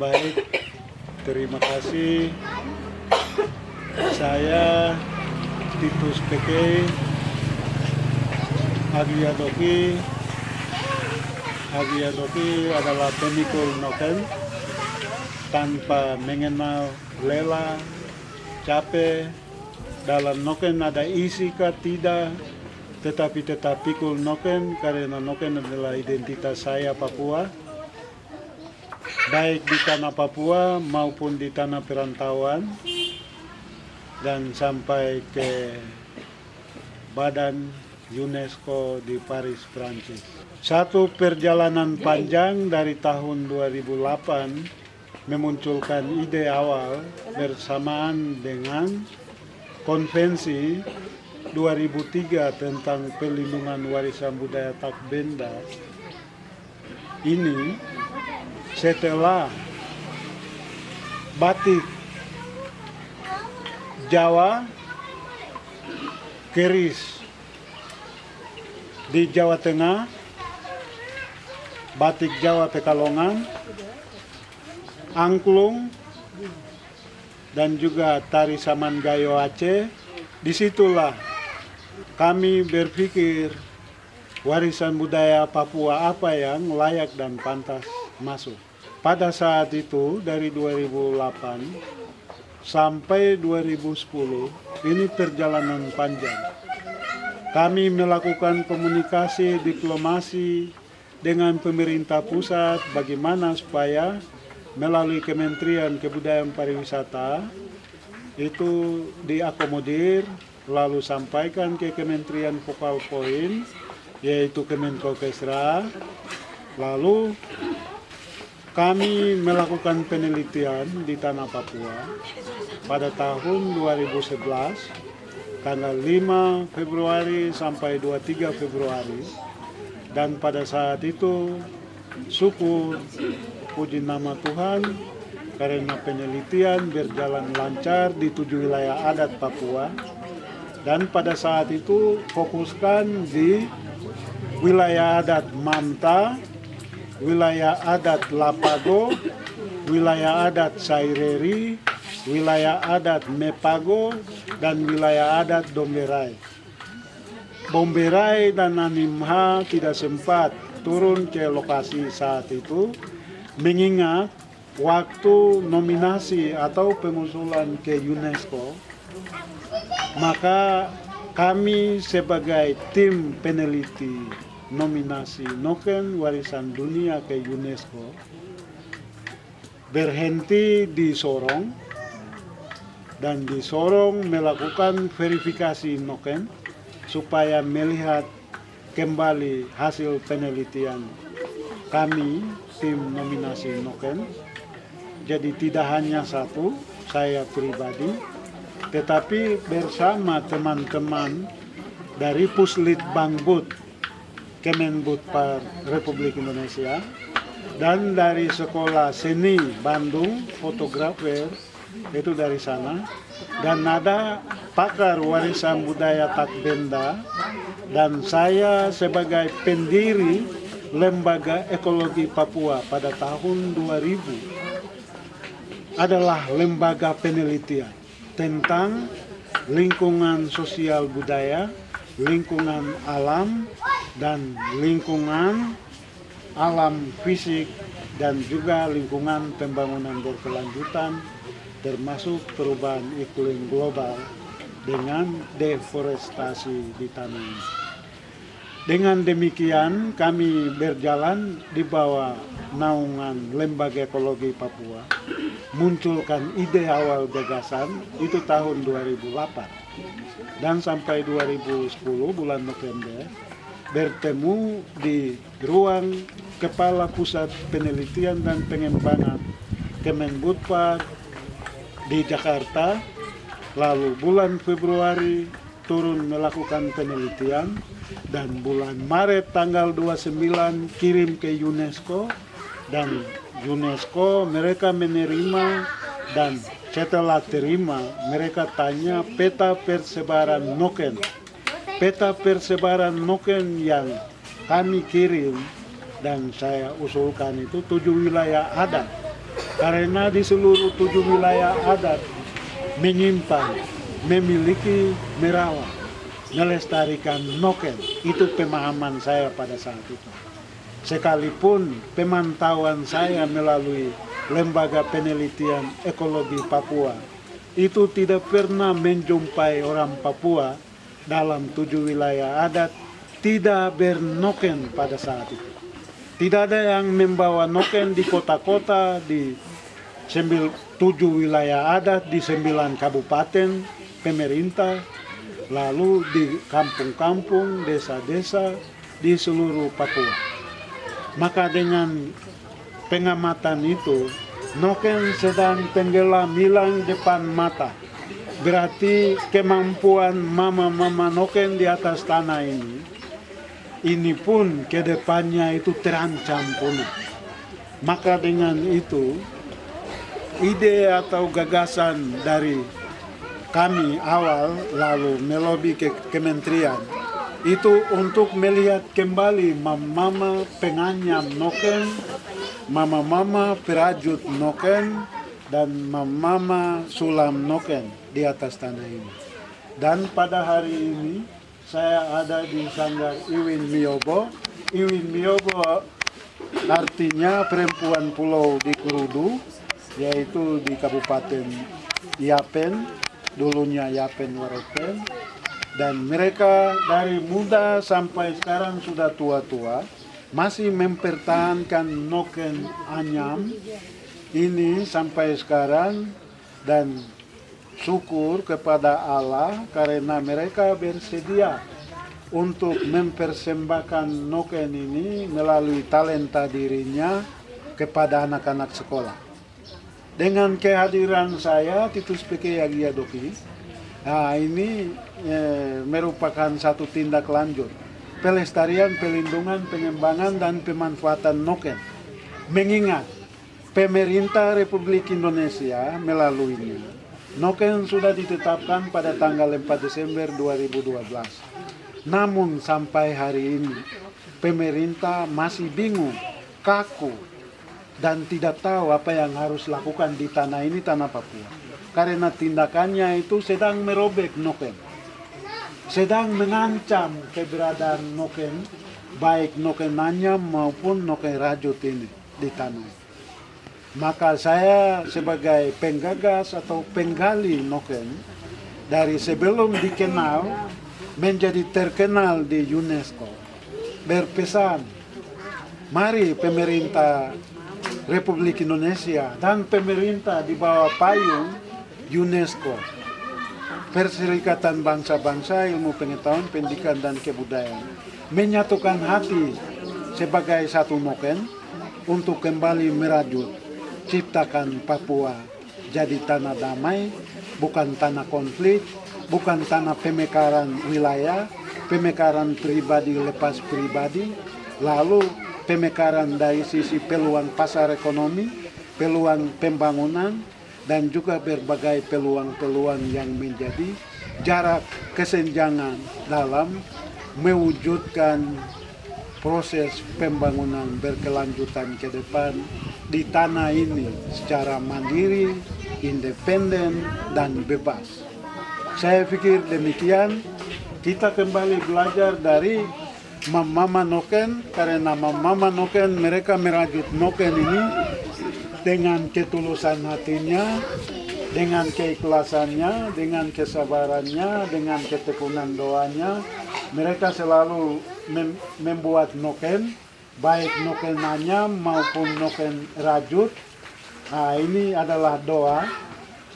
Baik, terima kasih. Saya Titus Peke Agiadoki adalah pemikul noken tanpa mengenal lela, capek, dalam noken ada isi kah tidak, tetapi tetap pikul noken karena noken adalah identitas saya Papua, baik di tanah Papua maupun di tanah perantauan dan sampai ke badan UNESCO di Paris, Prancis. Satu perjalanan panjang dari tahun 2008 memunculkan ide awal bersamaan dengan konvensi 2003 tentang perlindungan warisan budaya Takbenda. Ini setelah batik Jawa keris di Jawa Tengah, batik Jawa Pekalongan, angklung, dan juga tari Samangayo Aceh. Disitulah kami berpikir warisan budaya Papua apa yang layak dan pantas masuk. Pada saat itu dari 2008 sampai 2010 ini perjalanan panjang. Kami melakukan komunikasi diplomasi dengan pemerintah pusat bagaimana supaya melalui Kementerian Kebudayaan Pariwisata itu diakomodir, lalu sampaikan ke Kementerian Focal Point yaitu Kemenko Kesra. Lalu kami melakukan penelitian di tanah Papua pada tahun 2011 tanggal 5 Februari sampai 23 Februari, dan pada saat itu syukur puji nama Tuhan karena penelitian berjalan lancar di 7 wilayah adat Papua, dan pada saat itu fokuskan di wilayah adat Manta, wilayah adat Lapago, wilayah adat Saireri, wilayah adat Mepago, dan wilayah adat Domberai. Bomberai dan Animha tidak sempat turun ke lokasi saat itu, mengingat waktu nominasi atau pengusulan ke UNESCO, maka kami sebagai tim peneliti nominasi Noken Warisan Dunia ke UNESCO berhenti di Sorong, dan di Sorong melakukan verifikasi Noken supaya melihat kembali hasil penelitian kami tim nominasi Noken. Jadi tidak hanya satu saya pribadi, tetapi bersama teman-teman dari Puslit Bangbud Kemenbudpar Republik Indonesia dan dari Sekolah Seni Bandung, fotografer itu dari sana, dan ada pakar warisan budaya Takbenda, dan saya sebagai pendiri Lembaga Ekologi Papua pada tahun 2000 adalah lembaga penelitian tentang lingkungan sosial budaya, lingkungan alam, dan lingkungan alam fisik, dan juga lingkungan pembangunan berkelanjutan termasuk perubahan iklim global dengan deforestasi di tanah ini. Dengan demikian kami berjalan di bawah naungan Lembaga Ekologi Papua, munculkan ide awal gagasan itu tahun 2008, dan sampai 2010 bulan November bertemu di ruang Kepala Pusat Penelitian dan Pengembangan Kemenbudpar di Jakarta. Lalu bulan Februari turun melakukan penelitian, dan bulan Maret tanggal 29 kirim ke UNESCO, dan UNESCO mereka menerima, dan setelah terima mereka tanya peta persebaran Noken. Peta persebaran Noken yang kami kirim dan saya usulkan itu 7 wilayah adat. karena di seluruh 7 wilayah adat menyimpan, memiliki, merawat, melestarikan noken. Itu pemahaman saya pada saat itu. Sekalipun pemantauan saya melalui Lembaga Penelitian Ekologi Papua itu tidak pernah menjumpai orang Papua dalam 7 wilayah adat tidak bernoken pada saat itu. Tidak ada yang membawa noken di kota-kota, di 7 wilayah adat, di 9 kabupaten pemerintah, lalu di kampung-kampung, desa-desa di seluruh Papua. Maka dengan pengamatan itu, noken sedang tenggelam hilang depan mata. Berarti kemampuan mama-mama noken di atas tanah ini pun kedepannya itu terancam punah. Maka dengan itu, ide atau gagasan dari kami awal lalu melobi ke kementerian itu untuk melihat kembali mama-mama penganyam noken, mama-mama perajut noken, dan mama-mama sulam noken di atas tanah ini. Dan pada hari ini saya ada di Sanggar Iwin Miyobo. Iwin Miyobo artinya perempuan pulau di Kurudu, yaitu di Kabupaten Yapen, dulunya Yapen Waropen. Dan mereka dari muda sampai sekarang sudah tua-tua masih mempertahankan noken anyam ini sampai sekarang, dan syukur kepada Allah karena mereka bersedia untuk mempersembahkan noken ini melalui talenta dirinya kepada anak-anak sekolah. Dengan kehadiran saya, Titus P.K. Yagiadoki, nah ini merupakan satu tindak lanjut pelestarian, pelindungan, pengembangan, dan pemanfaatan noken. Mengingat pemerintah Republik Indonesia melaluinya, noken sudah ditetapkan pada tanggal 4 Desember 2012. Namun sampai hari ini pemerintah masih bingung, kaku, dan tidak tahu apa yang harus lakukan di tanah ini, tanah Papua. Karena tindakannya itu sedang merobek noken, sedang mengancam keberadaan noken, baik noken anyam maupun noken rajut ini di tanah. Maka saya sebagai penggagas atau penggali noken, dari sebelum dikenal menjadi terkenal di UNESCO, berpesan, mari pemerintah Republik Indonesia dan pemerintah di bawah payung UNESCO, Perserikatan Bangsa-Bangsa Ilmu Pengetahuan, Pendidikan, dan Kebudayaan, menyatukan hati sebagai satu noken untuk kembali merajut, ciptakan Papua jadi tanah damai, bukan tanah konflik, bukan tanah pemekaran wilayah, pemekaran pribadi lepas pribadi, lalu pemekaran dari sisi peluang pasar ekonomi, peluang pembangunan, dan juga berbagai peluang-peluang yang menjadi jarak kesenjangan dalam mewujudkan proses pembangunan berkelanjutan ke depan di tanah ini secara mandiri, independen, dan bebas. Saya pikir demikian. Kita kembali belajar dari mama noken, karena mama noken mereka merajut noken ini dengan ketulusan hatinya, dengan keikhlasannya, dengan kesabarannya, dengan ketekunan doanya. Mereka selalu membuat noken, baik noken anyam maupun noken rajut. Nah, ini adalah doa,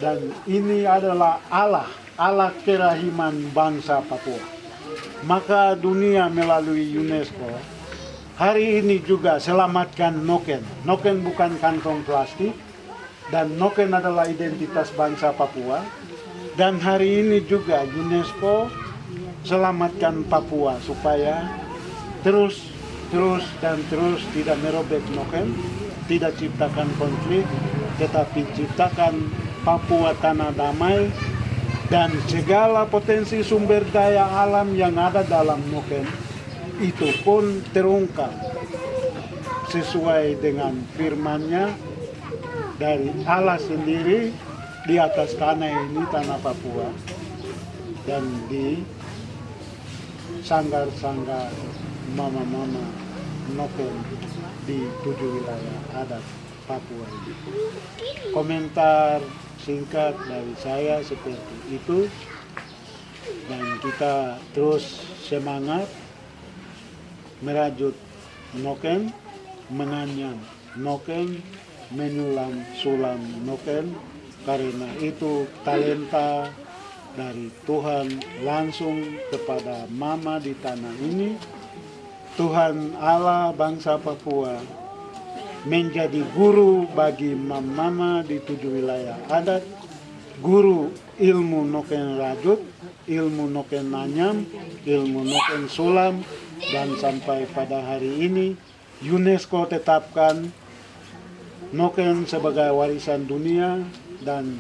dan ini adalah Allah kerahiman bangsa Papua. Maka dunia melalui UNESCO hari ini juga selamatkan noken. Noken bukan kantong plastik, dan noken adalah identitas bangsa Papua. Dan hari ini juga UNESCO selamatkan Papua supaya terus tidak merobek noken, tidak ciptakan konflik, tetapi ciptakan Papua tanah damai, dan segala potensi sumber daya alam yang ada dalam noken itu pun terungkap sesuai dengan firman-Nya, dari Allah sendiri di atas tanah ini, tanah Papua, dan di sanggar-sanggar mama-mama noken di 7 wilayah adat Papua ini. Komentar singkat dari saya seperti itu, dan kita terus semangat merajut noken, menganyam noken, menyulam sulam noken, karena itu talenta dari Tuhan langsung kepada mama di tanah ini. Tuhan Allah bangsa Papua menjadi guru bagi mama di 7 wilayah adat, guru ilmu noken rajut, ilmu noken nanyam, ilmu noken sulam, dan sampai pada hari ini UNESCO tetapkan noken sebagai warisan dunia, dan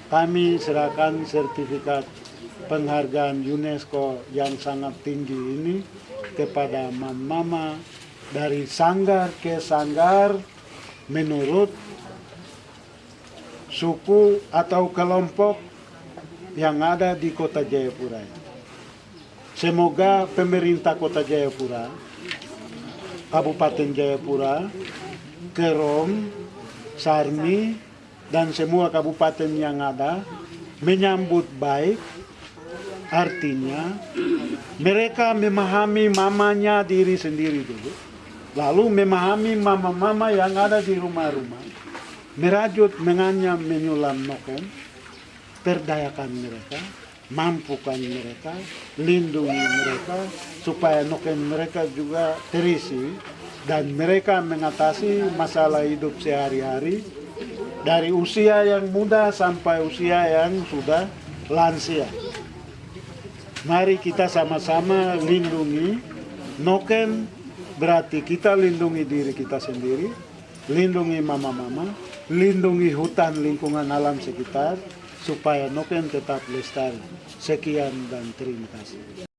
kami serahkan sertifikat penghargaan UNESCO yang sangat tinggi ini kepada mama dari sanggar ke sanggar menurut suku atau kelompok yang ada di Kota Jayapura. Semoga pemerintah Kota Jayapura, Kabupaten Jayapura, Kerom, Sarmi, dan semua kabupaten yang ada menyambut baik. Artinya mereka memahami mamanya diri sendiri dulu, lalu memahami mama-mama yang ada di rumah-rumah, merajut, menganyam, menyulam noken, perdayakan mereka, mampukan mereka, lindungi mereka, supaya noken mereka juga terisi, dan mereka mengatasi masalah hidup sehari-hari, dari usia yang muda sampai usia yang sudah lansia. Mari kita sama-sama lindungi noken, berarti kita lindungi diri kita sendiri, lindungi mama-mama, lindungi hutan lingkungan alam sekitar, supaya noken tetap lestari. Sekian dan terima kasih.